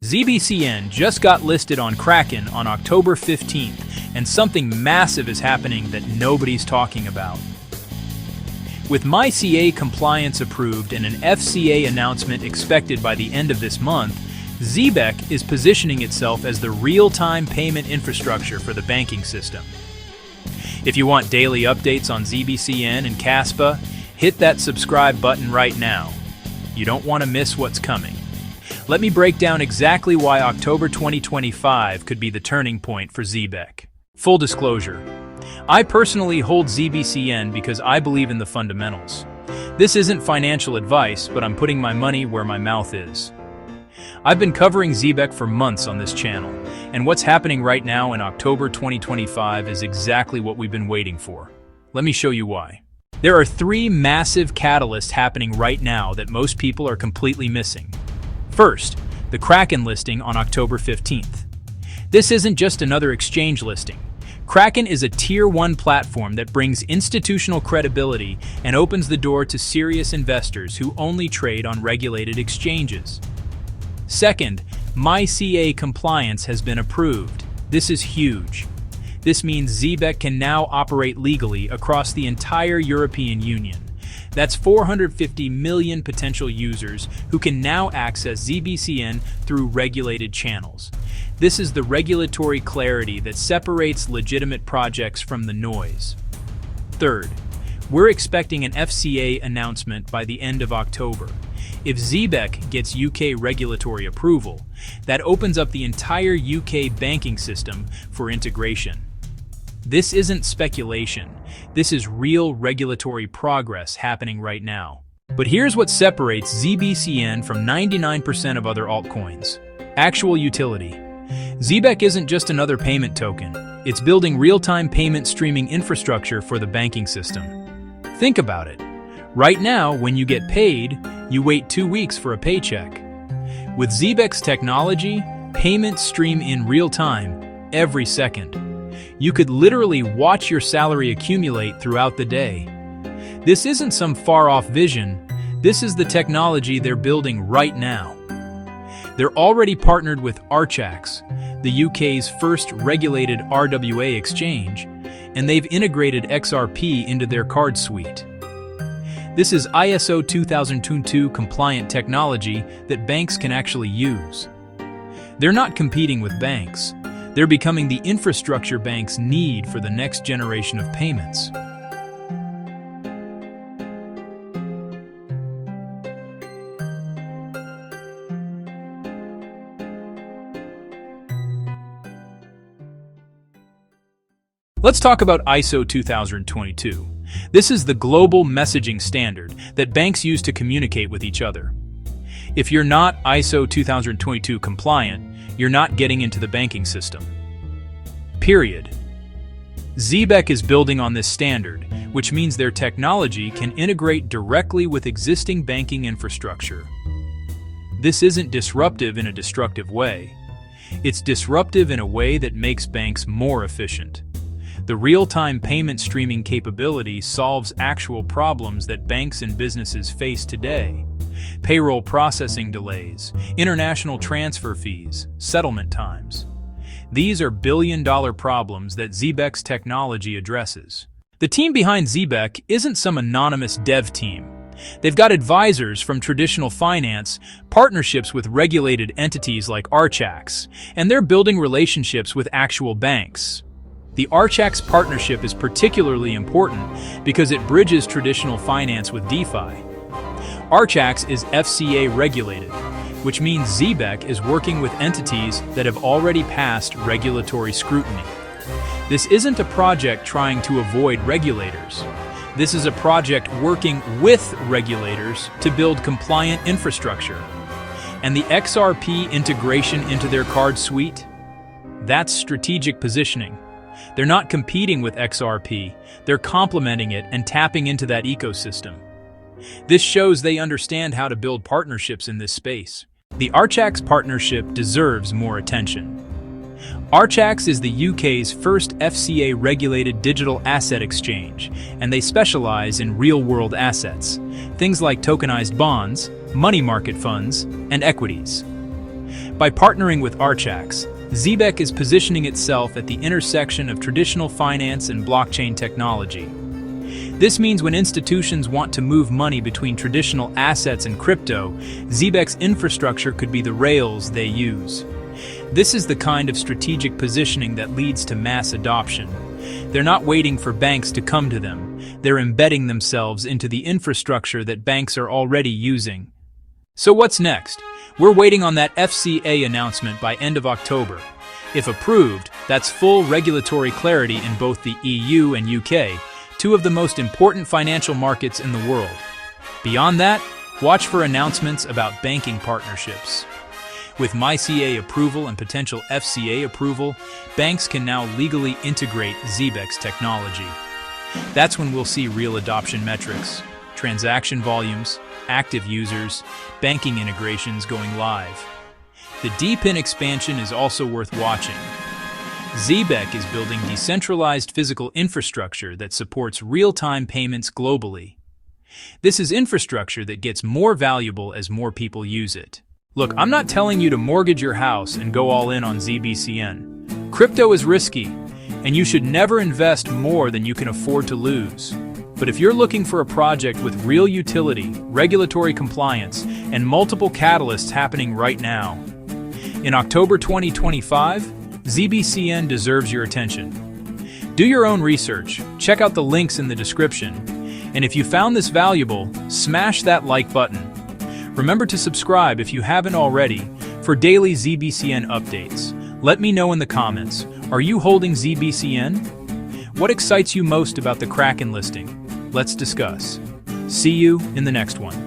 ZBCN just got listed on Kraken on October 15th, and something massive is happening that nobody's talking about. With MiCA compliance approved and an FCA announcement expected by the end of this month, Zebec is positioning itself as the real-time payment infrastructure for the banking system. If you want daily updates on ZBCN and CASPA, hit that subscribe button right now. You don't want to miss what's coming. Let me break down exactly why October 2025 could be the turning point for Zebec. Full disclosure, I personally hold ZBCN because I believe in the fundamentals. This isn't financial advice, but I'm putting my money where my mouth is. I've been covering Zebec for months on this channel, and what's happening right now in October 2025 is exactly what we've been waiting for. Let me show you why. There are three massive catalysts happening right now that most people are completely missing. First, the Kraken listing on October 15th. This isn't just another exchange listing. Kraken is a Tier 1 platform that brings institutional credibility and opens the door to serious investors who only trade on regulated exchanges. Second, MiCA compliance has been approved. This is huge. This means Zebec can now operate legally across the entire European Union. That's 450 million potential users who can now access ZBCN through regulated channels. This is the regulatory clarity that separates legitimate projects from the noise. Third, we're expecting an FCA announcement by the end of October. If Zebec gets UK regulatory approval, that opens up the entire UK banking system for integration. This isn't speculation. This is real regulatory progress happening right now. But here's what separates ZBCN from 99% of other altcoins. Actual utility. Zebec isn't just another payment token. It's building real-time payment streaming infrastructure for the banking system. Think about it. Right now, when you get paid, you wait 2 weeks for a paycheck. With Zebec's technology, payments stream in real time, every second. You could literally watch your salary accumulate throughout the day. This isn't some far-off vision. This is the technology they're building right now. They're already partnered with Archax, the UK's first regulated RWA exchange, and they've integrated XRP into their card suite. This is ISO 2022 compliant technology that banks can actually use. They're not competing with banks. They're becoming the infrastructure banks need for the next generation of payments. Let's talk about ISO 2022. This is the global messaging standard that banks use to communicate with each other. If you're not ISO 2022 compliant, you're not getting into the banking system. Period. Zebec is building on this standard, which means their technology can integrate directly with existing banking infrastructure. This isn't disruptive in a destructive way. It's disruptive in a way that makes banks more efficient. The real-time payment streaming capability solves actual problems that banks and businesses face today. Payroll processing delays, international transfer fees, settlement times. These are billion-dollar problems that Zebec's technology addresses. The team behind Zebec isn't some anonymous dev team. They've got advisors from traditional finance, partnerships with regulated entities like Archax, and they're building relationships with actual banks. The Archax partnership is particularly important because it bridges traditional finance with DeFi. Archax is FCA regulated, which means Zebec is working with entities that have already passed regulatory scrutiny. This isn't a project trying to avoid regulators. This is a project working with regulators to build compliant infrastructure. And the XRP integration into their card suite? That's strategic positioning. They're not competing with XRP, they're complementing it and tapping into that ecosystem. This shows they understand how to build partnerships in this space. The Archax partnership deserves more attention. Archax is the UK's first FCA-regulated digital asset exchange, and they specialize in real-world assets, things like tokenized bonds, money market funds, and equities. By partnering with Archax, Zebec is positioning itself at the intersection of traditional finance and blockchain technology. This means when institutions want to move money between traditional assets and crypto, Zebec's infrastructure could be the rails they use. This is the kind of strategic positioning that leads to mass adoption. They're not waiting for banks to come to them. They're embedding themselves into the infrastructure that banks are already using. So what's next? We're waiting on that FCA announcement by end of October. If approved, that's full regulatory clarity in both the EU and UK, two of the most important financial markets in the world. Beyond that, watch for announcements about banking partnerships. With MiCA approval and potential FCA approval, banks can now legally integrate Zebec's technology. That's when we'll see real adoption metrics, transaction volumes, active users, banking integrations going live. The DeFi expansion is also worth watching. Zebec is building decentralized physical infrastructure that supports real-time payments globally. This is infrastructure that gets more valuable as more people use it. Look, I'm not telling you to mortgage your house and go all in on ZBCN. Crypto is risky, and you should never invest more than you can afford to lose. But if you're looking for a project with real utility, regulatory compliance, and multiple catalysts happening right now, in October 2025, ZBCN deserves your attention. Do your own research, check out the links in the description, and if you found this valuable, smash that like button. Remember to subscribe if you haven't already for daily ZBCN updates. Let me know in the comments, are you holding ZBCN? What excites you most about the Kraken listing? Let's discuss. See you in the next one.